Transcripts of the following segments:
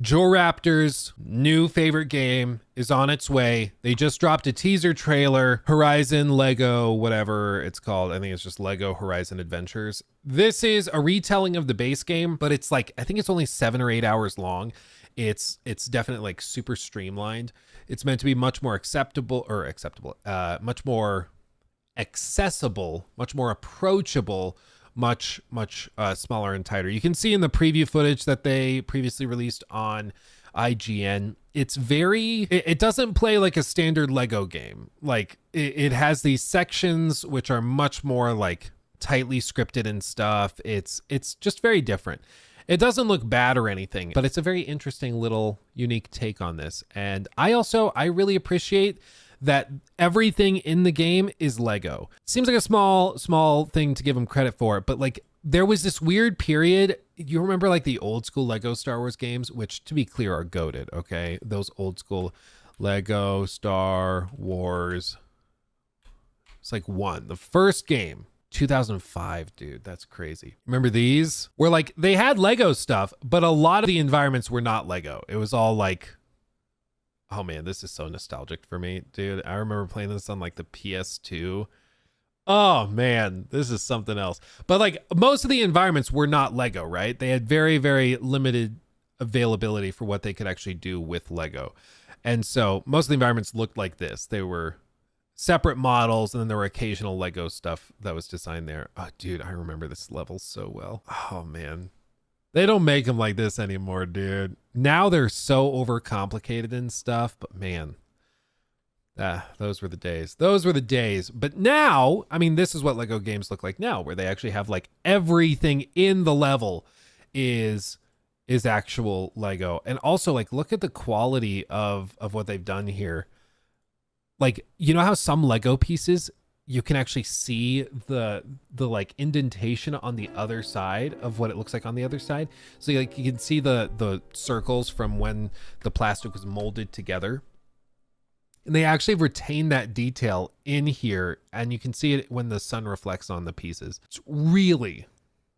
Joe Raptor's new favorite game is on its way. They just dropped a teaser trailer, Horizon Lego, whatever it's called. I think it's just Lego Horizon Adventures. This is a retelling of the base game, but it's like, I think it's only 7 or 8 hours long. It's definitely like super streamlined. It's meant to be much more much more accessible, much more approachable, much smaller and tighter. You can see in the preview footage that they previously released on IGN, it doesn't play like a standard Lego game. Like it has these sections which are much more like tightly scripted and stuff. It's just very different. It doesn't look bad or anything, but it's a very interesting little unique take on this. And I really appreciate that everything in the game is Lego. Seems like a small thing to give them credit for, but like there was this weird period. You remember like the old school Lego Star Wars games, which to be clear are goated, okay? Those old school Lego Star Wars. It's like the first game, 2005, dude, that's crazy. Remember these? Where like they had Lego stuff, but a lot of the environments were not Lego. It was all like, oh man, this is so nostalgic for me, dude. I remember playing this on like the PS2. Oh man, this is something else. But like most of the environments were not Lego, right? They had very, very limited availability for what they could actually do with Lego. And so most of the environments looked like this. They were separate models, and then there were occasional Lego stuff that was designed there. Oh dude, I remember this level so well. Oh man. They don't make them like this anymore, dude. Now they're so overcomplicated and stuff, but man, those were the days. Those were the days. But now, I mean, this is what Lego games look like now, where they actually have like everything in the level is actual Lego. And also like, look at the quality of what they've done here. Like, you know how some Lego pieces, you can actually see the like indentation on the other side of what it looks like on the other side. So like you can see the circles from when the plastic was molded together. And they actually retain that detail in here, and you can see it when the sun reflects on the pieces. It's really,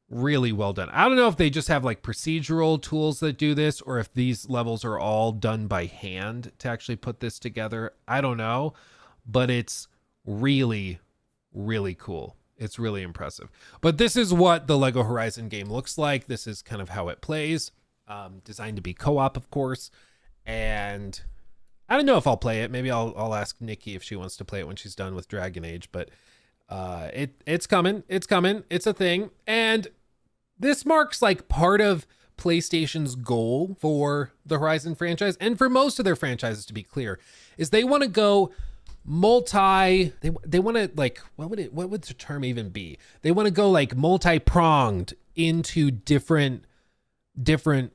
really well done. I don't know if they just have like procedural tools that do this, or if these levels are all done by hand to actually put this together. I don't know, but it's really, really cool. It's really impressive. But this is what the Lego Horizon game looks like. This is kind of how it plays. Designed to be co-op, of course. And I don't know if I'll play it. Maybe I'll ask Nikki if she wants to play it when she's done with Dragon Age. But it's coming. It's coming. It's a thing. And this marks like part of PlayStation's goal for the Horizon franchise, and for most of their franchises, to be clear, is they want to go they want to like, what would the term even be? They want to go like multi-pronged into different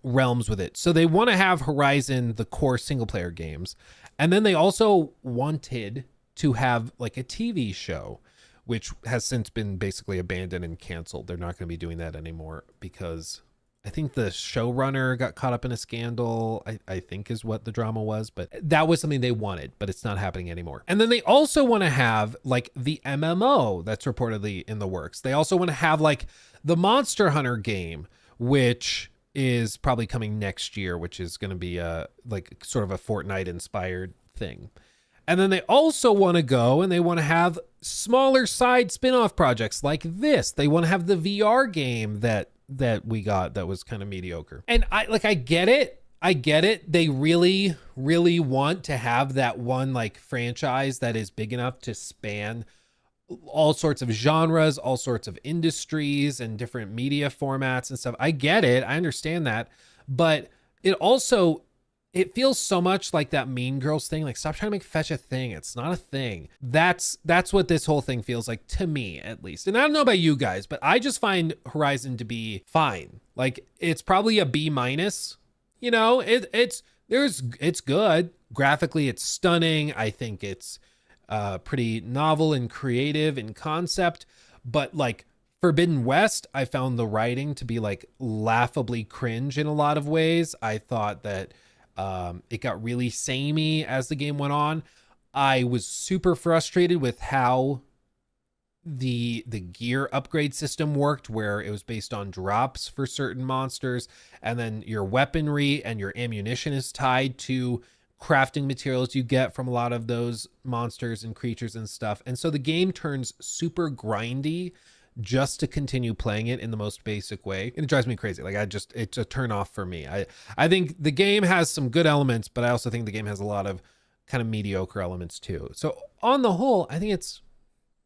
realms with it. So they want to have Horizon, the core single player games. And then they also wanted to have like a TV show, which has since been basically abandoned and canceled. They're not going to be doing that anymore because I think the showrunner got caught up in a scandal, I think is what the drama was, but that was something they wanted, but it's not happening anymore. And then they also want to have like the MMO that's reportedly in the works. They also want to have like the Monster Hunter game, which is probably coming next year, which is going to be like sort of a Fortnite inspired thing. And then they also want to go and they want to have smaller side spin-off projects like this. They want to have the VR game that we got that was kind of mediocre. And I get it. They really, really want to have that one like franchise that is big enough to span all sorts of genres, all sorts of industries and different media formats and stuff. I get it. I understand that. But it feels so much like that Mean Girls thing. Like, stop trying to make fetch a thing. It's not a thing. That's what this whole thing feels like to me, at least. And I don't know about you guys, but I just find Horizon to be fine. Like, it's probably a B-. You know, it's good. Graphically, it's stunning. I think it's pretty novel and creative in concept. But like Forbidden West, I found the writing to be like laughably cringe in a lot of ways. I thought that it got really samey as the game went on. I was super frustrated with how the gear upgrade system worked, where it was based on drops for certain monsters, and then your weaponry and your ammunition is tied to crafting materials you get from a lot of those monsters and creatures and stuff. And so the game turns super grindy just to continue playing it in the most basic way. And it drives me crazy. Like, it's a turn off for me. I think the game has some good elements, but I also think the game has a lot of kind of mediocre elements too. So on the whole, I think it's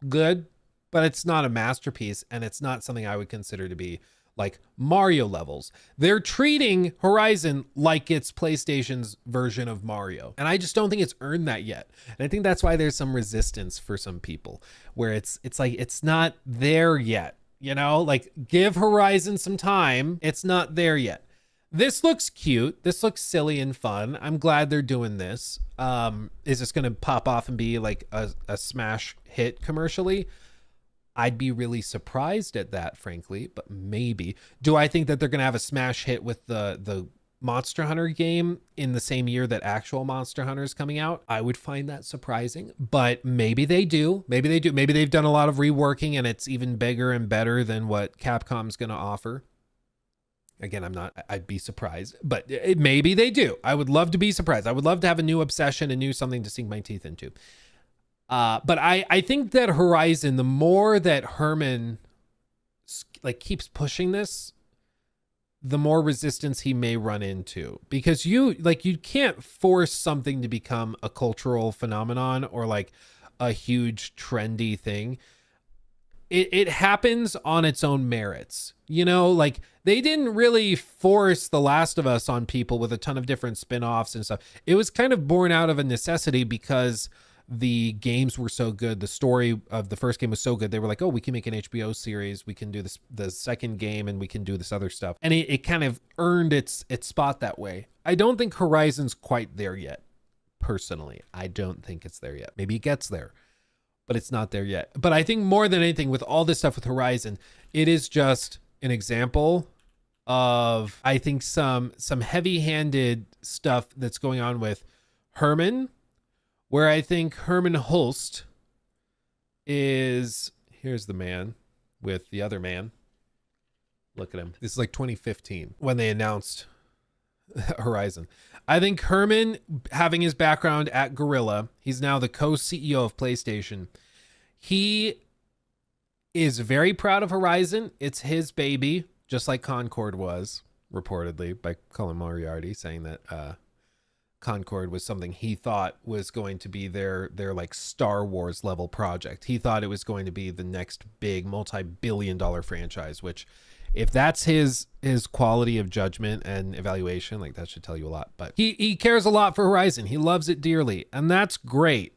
good, but it's not a masterpiece, and it's not something I would consider to be like Mario levels. They're treating Horizon like it's PlayStation's version of Mario, and I just don't think it's earned that yet. And I think that's why there's some resistance for some people, where it's like it's not there yet. You know, like, give Horizon some time. It's not there yet. This looks cute. This looks silly and fun. I'm glad they're doing this. Is this going to pop off and be like a smash hit commercially? I'd be really surprised at that, frankly, but maybe. Do I think that they're going to have a smash hit with the Monster Hunter game in the same year that actual Monster Hunter is coming out? I would find that surprising, but maybe they do. Maybe they do. Maybe they've done a lot of reworking and it's even bigger and better than what Capcom's going to offer. Again, I'd be surprised, but maybe they do. I would love to be surprised. I would love to have a new obsession, a new something to sink my teeth into. But I think that Horizon, the more that Hermen like keeps pushing this, the more resistance he may run into, because you can't force something to become a cultural phenomenon or like a huge trendy thing. It happens on its own merits. You know, like, they didn't really force The Last of Us on people with a ton of different spin-offs and stuff. It was kind of born out of a necessity because the games were so good. The story of the first game was so good. They were like, oh, we can make an HBO series. We can do this, the second game, and we can do this other stuff. And it kind of earned its spot that way. I don't think Horizon's quite there yet. Personally, I don't think it's there yet. Maybe it gets there, but it's not there yet. But I think more than anything, with all this stuff with Horizon, it is just an example of, I think, some heavy-handed stuff that's going on with Hermen, where I think Hermen Holst is, here's the man with the other man. Look at him. This is like 2015 when they announced Horizon. I think Hermen, having his background at Guerrilla, he's now the co-CEO of PlayStation. He is very proud of Horizon. It's his baby, just like Concord was, reportedly, by Colin Moriarty, saying that Concord was something he thought was going to be their like Star Wars level project. He thought it was going to be the next big multi-billion-dollar franchise, which, if that's his quality of judgment and evaluation, like, that should tell you a lot. But he cares a lot for Horizon. He loves it dearly, and that's great.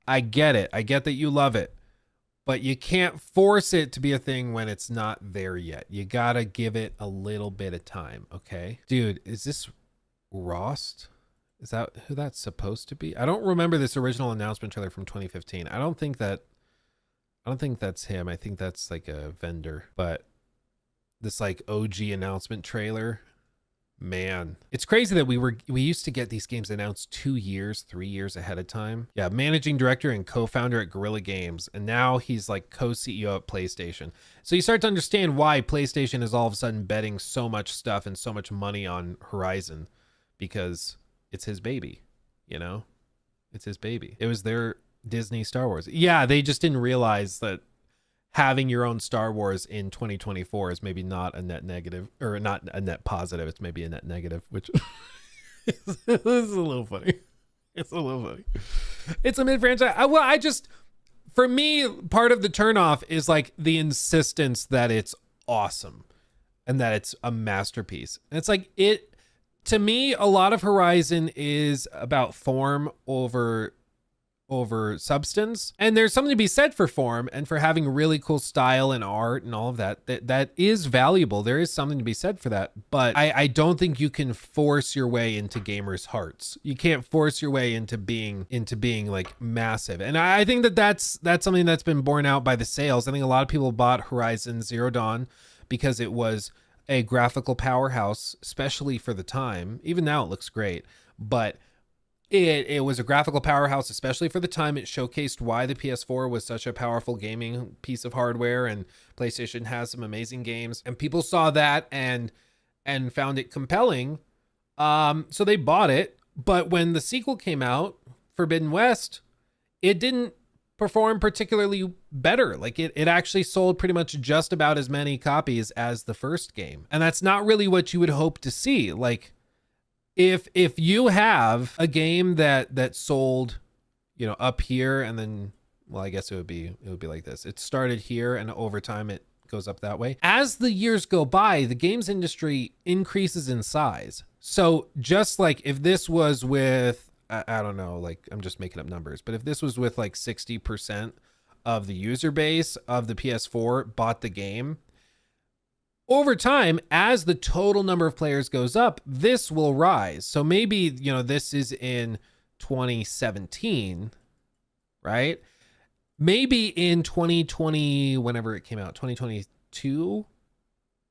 I get it. I get that you love it, but you can't force it to be a thing when it's not there yet. You gotta give it a little bit of time, okay? Dude, is this Rost? Is that who that's supposed to be? I don't remember this original announcement trailer from 2015. I don't think that's him. I think that's like a vendor, but this like OG announcement trailer, man, it's crazy that we used to get these games announced 2 years, 3 years ahead of time. Yeah, managing director and co-founder at Guerrilla Games, and now he's like co-CEO at PlayStation. So you start to understand why PlayStation is all of a sudden betting so much stuff and so much money on Horizon, because it's his baby, you know? It's his baby. It was their Disney Star Wars. Yeah, they just didn't realize that having your own Star Wars in 2024 is maybe not a net negative, or not a net positive. It's maybe a net negative, which is a little funny. It's a little funny. It's a mid-franchise. For me, part of the turnoff is like the insistence that it's awesome and that it's a masterpiece. And it's like, to me, a lot of Horizon is about form over substance, and there's something to be said for form and for having really cool style and art and all of that is valuable. There is something to be said for that, but I don't think you can force your way into gamers' hearts. You can't force your way into being like massive, and I think that's something that's been borne out by the sales. I think a lot of people bought Horizon Zero Dawn because it was a graphical powerhouse, especially for the time. Even now it looks great, but It was a graphical powerhouse, especially for the time. It showcased why the PS4 was such a powerful gaming piece of hardware, and PlayStation has some amazing games. And people saw that and found it compelling. So they bought it. But when the sequel came out, Forbidden West, it didn't perform particularly better. Like it actually sold pretty much just about as many copies as the first game. And that's not really what you would hope to see. Like if you have a game that sold, you know, up here, and then, well, I guess it would be like this. It started here and over time it goes up that way. As the years go by, the games industry increases in size. So just like if this was with, I don't know, like I'm just making up numbers, but if this was with like 60% of the user base of the PS4 bought the game, over time, as the total number of players goes up, this will rise. So maybe, you know, this is in 2017, right? Maybe in 2020, whenever it came out, 2022,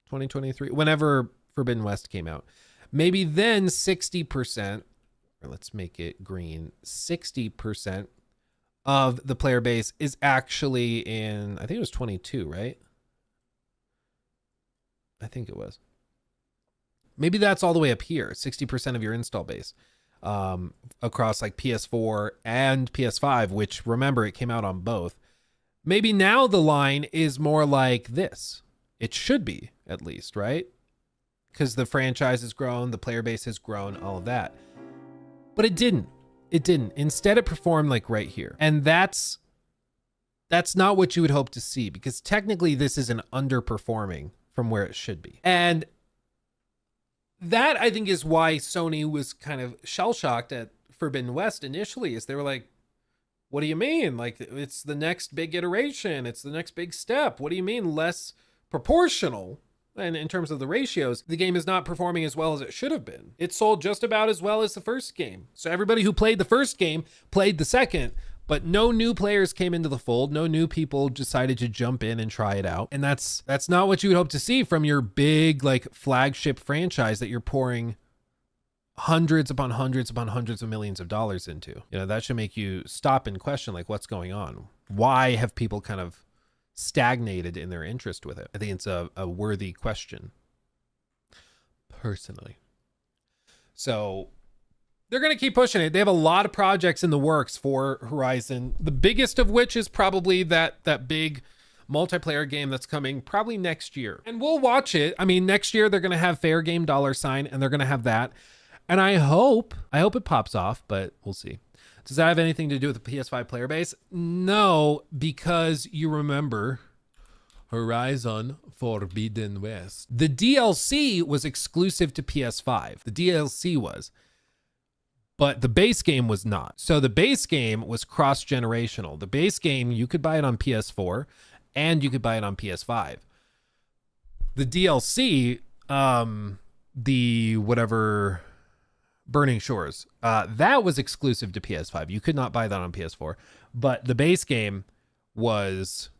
2023, whenever Forbidden West came out, maybe then 60%, or let's make it green, 60% of the player base is actually in, I think it was 22, right? I think it was. Maybe that's all the way up here, 60% of your install base across like PS4 and PS5, which, remember, it came out on both. Maybe now the line is more like this. It should be, at least, right? Because the franchise has grown, the player base has grown, all of that. But it didn't. It didn't. Instead, it performed like right here. And that's not what you would hope to see, because technically this is an underperforming from where it should be. And that, I think, is why Sony was kind of shell-shocked at Forbidden West initially, is they were like, what do you mean? Like, it's the next big iteration. It's the next big step. What do you mean less proportional? And in terms of the ratios, the game is not performing as well as it should have been. It sold just about as well as the first game. So everybody who played the first game played the second, but no new players came into the fold. No new people decided to jump in and try it out. And that's not what you would hope to see from your big, like, flagship franchise that you're pouring hundreds upon hundreds upon hundreds of millions of dollars into. You know, that should make you stop and question, like, what's going on? Why have people kind of stagnated in their interest with it? I think it's a worthy question, personally. So they're going to keep pushing it. They have a lot of projects in the works for Horizon, the biggest of which is probably that big multiplayer game that's coming probably next year. And we'll watch it. I mean, next year they're going to have Fair Game $, and they're going to have that. And I hope it pops off, but we'll see. Does that have anything to do with the PS5 player base? No, because you remember Horizon Forbidden West. The DLC was exclusive to PS5. The DLC was. But the base game was not. So the base game was cross-generational. The base game, you could buy it on PS4 and you could buy it on PS5. The DLC, the whatever Burning Shores, that was exclusive to PS5. You could not buy that on PS4. But the base game was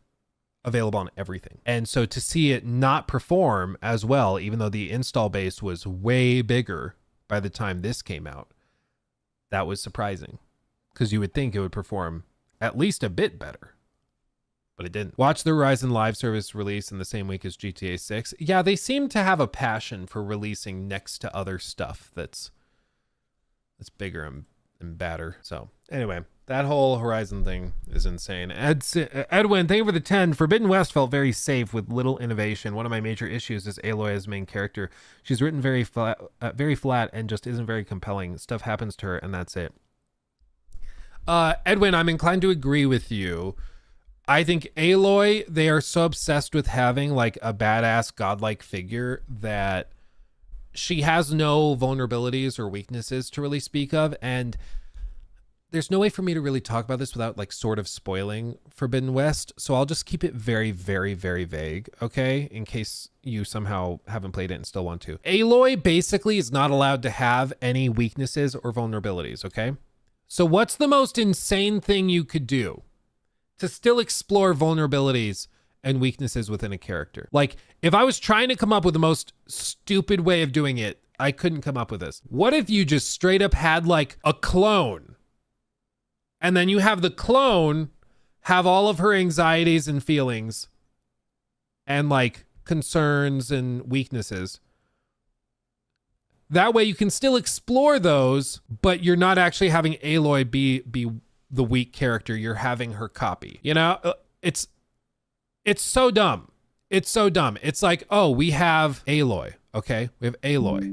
available on everything. And so to see it not perform as well, even though the install base was way bigger by the time this came out, that was surprising, because you would think it would perform at least a bit better, but it didn't. Watch the Horizon Live service release in the same week as GTA 6. Yeah, they seem to have a passion for releasing next to other stuff that's bigger and badder. So anyway, that whole Horizon thing is insane. Edwin, thank you for the 10. Forbidden West felt very safe with little innovation. One of my major issues is Aloy as main character. She's written very flat and just isn't very compelling. Stuff happens to her and that's it. Edwin, I'm inclined to agree with you. I think Aloy, they are so obsessed with having like a badass godlike figure that she has no vulnerabilities or weaknesses to really speak of. And there's no way for me to really talk about this without like sort of spoiling Forbidden West. So I'll just keep it very, very, very vague, okay? In case you somehow haven't played it and still want to. Aloy basically is not allowed to have any weaknesses or vulnerabilities, okay? So what's the most insane thing you could do to still explore vulnerabilities and weaknesses within a character? Like, if I was trying to come up with the most stupid way of doing it, I couldn't come up with this. What if you just straight up had like a clone, and then you have the clone have all of her anxieties and feelings and like concerns and weaknesses? That way you can still explore those, but you're not actually having Aloy be the weak character. You're having her copy. You know, it's so dumb. It's so dumb. It's like, oh, we have Aloy. Okay, we have Aloy.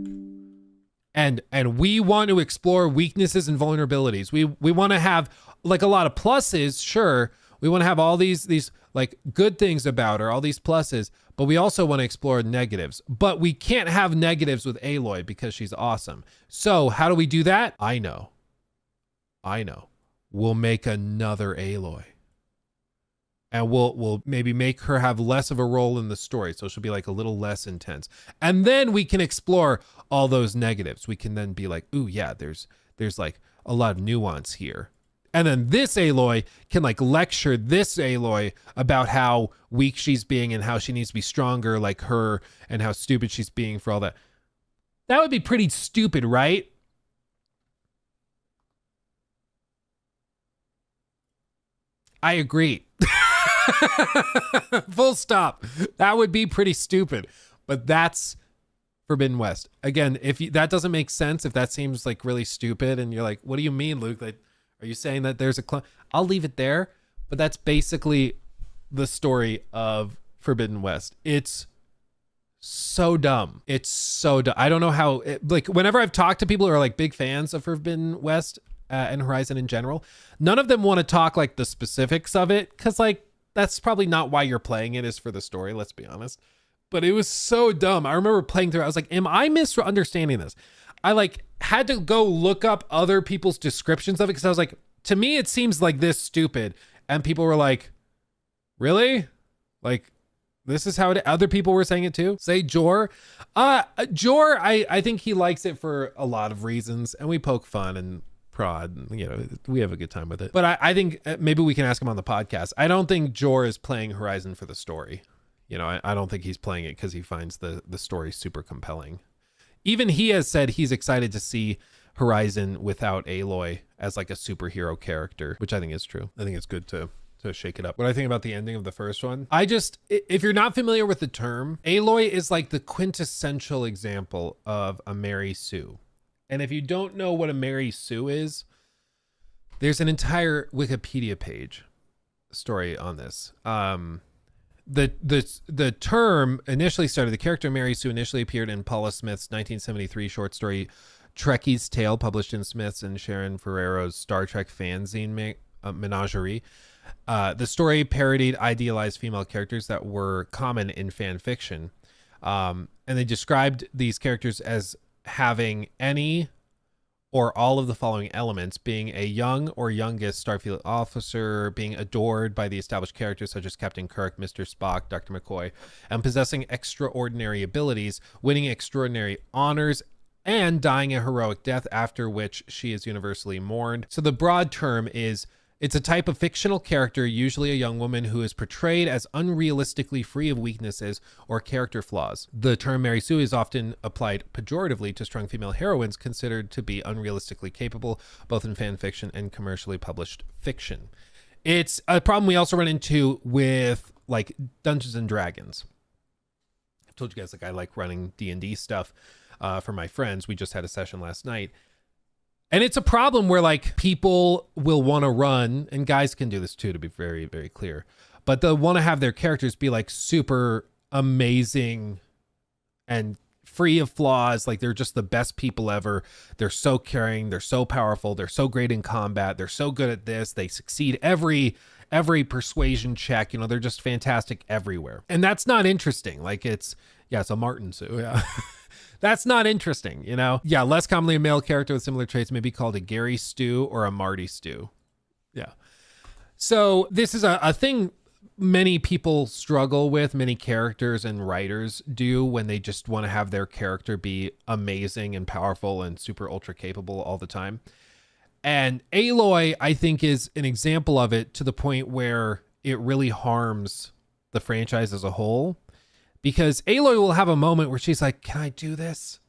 And we want to explore weaknesses and vulnerabilities. We want to have like a lot of pluses, sure. We want to have all these like good things about her, all these pluses, but we also want to explore negatives. But we can't have negatives with Aloy because she's awesome. So how do we do that? I know. We'll make another Aloy. And we'll maybe make her have less of a role in the story. So she'll be like a little less intense. And then we can explore all those negatives. We can then be like, ooh, yeah, there's like a lot of nuance here. And then this Aloy can like lecture this Aloy about how weak she's being and how she needs to be stronger like her and how stupid she's being for all that. That would be pretty stupid, right? I agree. Full stop. That would be pretty stupid. But that's Forbidden West. Again, if that doesn't make sense, if that seems like really stupid and you're like, what do you mean, Luke? Like, are you saying that there's a clone? I'll leave it there, but that's basically the story of Forbidden West. It's so dumb. It's so dumb. I don't know how, like, whenever I've talked to people who are like big fans of Forbidden West and Horizon in general, none of them want to talk like the specifics of it, because like, that's probably not why you're playing it, is for the story, let's be honest. But it was so dumb. I remember playing through, I was like, am I misunderstanding this? I like had to go look up other people's descriptions of it because I was like, to me, it seems like this stupid. And people were like, really? Like, this is how other people were saying it too? Say Jor. Jor, I think he likes it for a lot of reasons. And we poke fun and prod, and, you know, we have a good time with it. But I think maybe we can ask him on the podcast. I don't think Jor is playing Horizon for the story. You know, I don't think he's playing it because he finds the story super compelling. Even he has said he's excited to see Horizon without Aloy as like a superhero character, which I think is true. I think it's good to shake it up. What I think about the ending of the first one, if you're not familiar with the term, Aloy is like the quintessential example of a Mary Sue. And if you don't know what a Mary Sue is, there's an entire Wikipedia page story on this. The term initially started, the character Mary Sue initially appeared in Paula Smith's 1973 short story Trekkie's Tale, published in Smith's and Sharon Ferrero's Star Trek fanzine Menagerie. The story parodied idealized female characters that were common in fan fiction. And they described these characters as having any or all of the following elements: being a young or youngest Starfleet officer, being adored by the established characters such as Captain Kirk, Mr. Spock, Dr. McCoy, and possessing extraordinary abilities, winning extraordinary honors, and dying a heroic death, after which she is universally mourned. So the broad term is, it's a type of fictional character, usually a young woman, who is portrayed as unrealistically free of weaknesses or character flaws. The term Mary Sue is often applied pejoratively to strong female heroines considered to be unrealistically capable, both in fan fiction and commercially published fiction. It's a problem we also run into with like Dungeons and Dragons. I've told you guys, like, I like running D&D stuff for my friends. We just had a session last night. And it's a problem where like people will want to run, and guys can do this too, to be very, very clear, but they'll want to have their characters be like super amazing and free of flaws. Like they're just the best people ever. They're so caring. They're so powerful. They're so great in combat. They're so good at this. They succeed every persuasion check. You know, they're just fantastic everywhere. And that's not interesting. Like it's a Martin Sue. Yeah. That's not interesting, you know? Yeah, less commonly a male character with similar traits may be called a Gary Stew or a Marty Stew. Yeah. So this is a thing many people struggle with, many characters and writers do, when they just want to have their character be amazing and powerful and super ultra capable all the time. And Aloy, I think, is an example of it, to the point where it really harms the franchise as a whole. Because Aloy will have a moment where she's like, can I do this?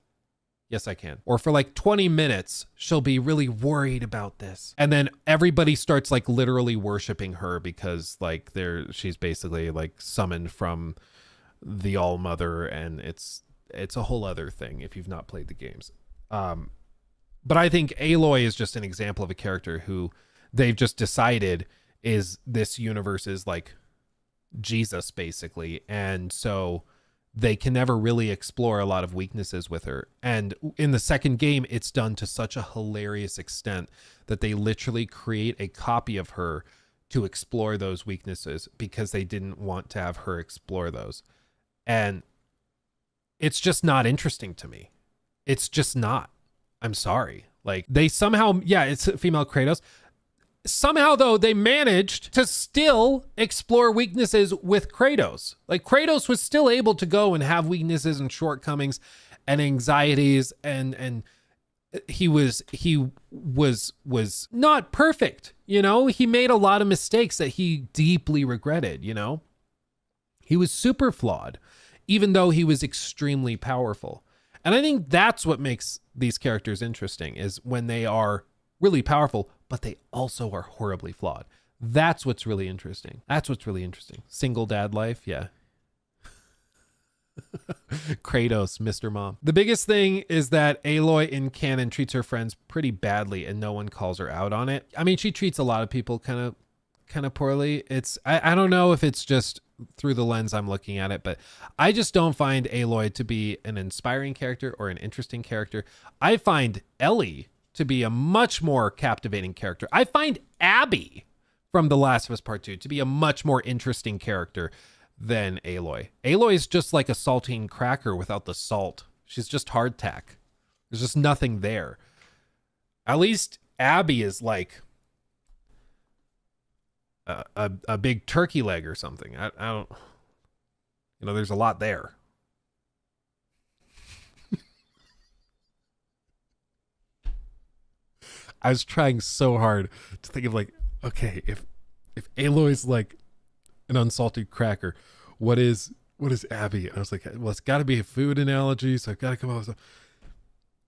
Yes, I can. Or for like 20 minutes, she'll be really worried about this. And then everybody starts like literally worshiping her because like she's basically like summoned from the All Mother, and it's a whole other thing if you've not played the games. But I think Aloy is just an example of a character who they've just decided is this universe's like Jesus basically. And so they can never really explore a lot of weaknesses with her. And in the second game, it's done to such a hilarious extent that they literally create a copy of her to explore those weaknesses because they didn't want to have her explore those. And it's just not interesting to me. It's just not. I'm sorry. Like they somehow, yeah, it's female Kratos. Somehow, though, they managed to still explore weaknesses with Kratos. Like Kratos was still able to go and have weaknesses and shortcomings and anxieties, and he was not perfect. You know, he made a lot of mistakes that he deeply regretted. You know, he was super flawed, even though he was extremely powerful. And I think that's what makes these characters interesting, is when they are really powerful, but they also are horribly flawed. That's what's really interesting. Single dad life, yeah. Kratos, Mr. Mom. The biggest thing is that Aloy in canon treats her friends pretty badly and no one calls her out on it. I mean, she treats a lot of people kind of poorly. I don't know if it's just through the lens I'm looking at it, but I just don't find Aloy to be an inspiring character or an interesting character. I find Ellie to be a much more captivating character. I find Abby from The Last of Us Part 2 to be a much more interesting character than Aloy. Aloy is just like a saltine cracker without the salt. She's just hardtack. There's just nothing there. At least Abby is like a big turkey leg or something. I don't, there's a lot there. I was trying so hard to think of like, okay, if Aloy's like an unsalted cracker, what is Abby? And I was like, well, it's got to be a food analogy, so I've got to come up with something.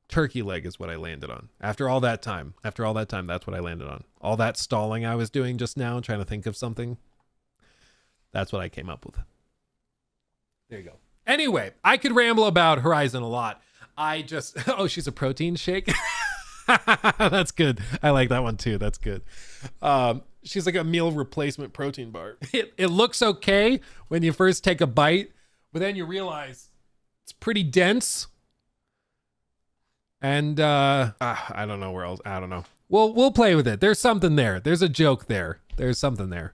Turkey leg is what I landed on. After all that time, that's what I landed on. All that stalling I was doing just now, trying to think of something, that's what I came up with. There you go. Anyway, I could ramble about Horizon a lot. Oh, she's a protein shake. That's good. I like that one too. That's good. She's like a meal replacement protein bar. It looks okay when you first take a bite, but then you realize it's pretty dense. And I don't know where else. I don't know. We'll play with it. There's something there. There's a joke there. There's something there.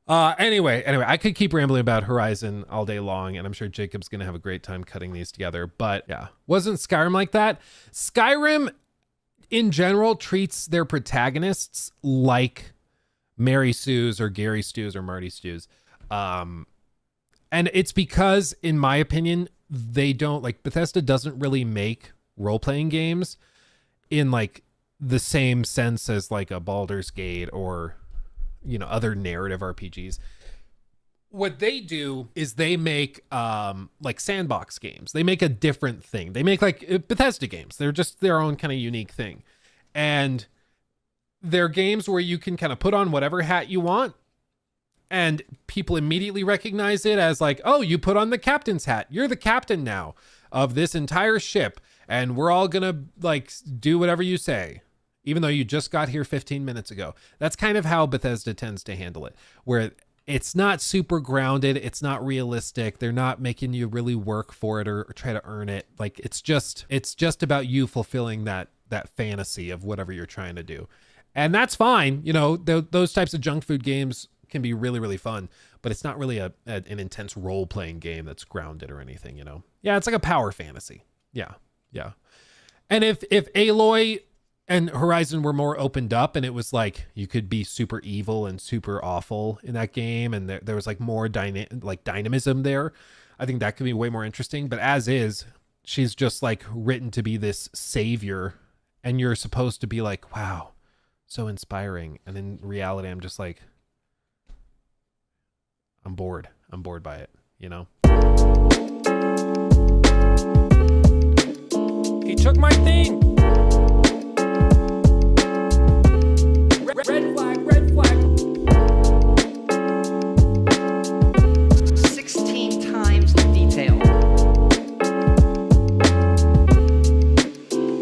Anyway, I could keep rambling about Horizon all day long, and I'm sure Jacob's gonna have a great time cutting these together. But yeah, wasn't Skyrim like that? Skyrim in general treats their protagonists like Mary Sue's or Gary Stu's or Marty Stu's. And it's because, in my opinion, they don't like Bethesda doesn't really make role-playing games in like the same sense as like a Baldur's Gate or other narrative RPGs. What they do is they make like sandbox games. They make a different thing. They make like Bethesda games. They're just their own kind of unique thing. And they're games where you can kind of put on whatever hat you want and people immediately recognize it as like, oh, you put on the captain's hat. You're the captain now of this entire ship, and we're all gonna like do whatever you say, even though you just got here 15 minutes ago. That's kind of how Bethesda tends to handle it, where it's not super grounded. It's not realistic. They're not making you really work for it or try to earn it. Like it's just about you fulfilling that fantasy of whatever you're trying to do. And that's fine. Those types of junk food games can be really, really fun, but it's not really an intense role-playing game that's grounded or anything, Yeah, it's like a power fantasy. Yeah. And if Aloy and Horizon were more opened up and it was like you could be super evil and super awful in that game and there was like more dynamism there, I think that could be way more interesting. But as is, she's just like written to be this savior and you're supposed to be like, wow, so inspiring. And in reality, I'm just like, I'm bored by it, He took my thing.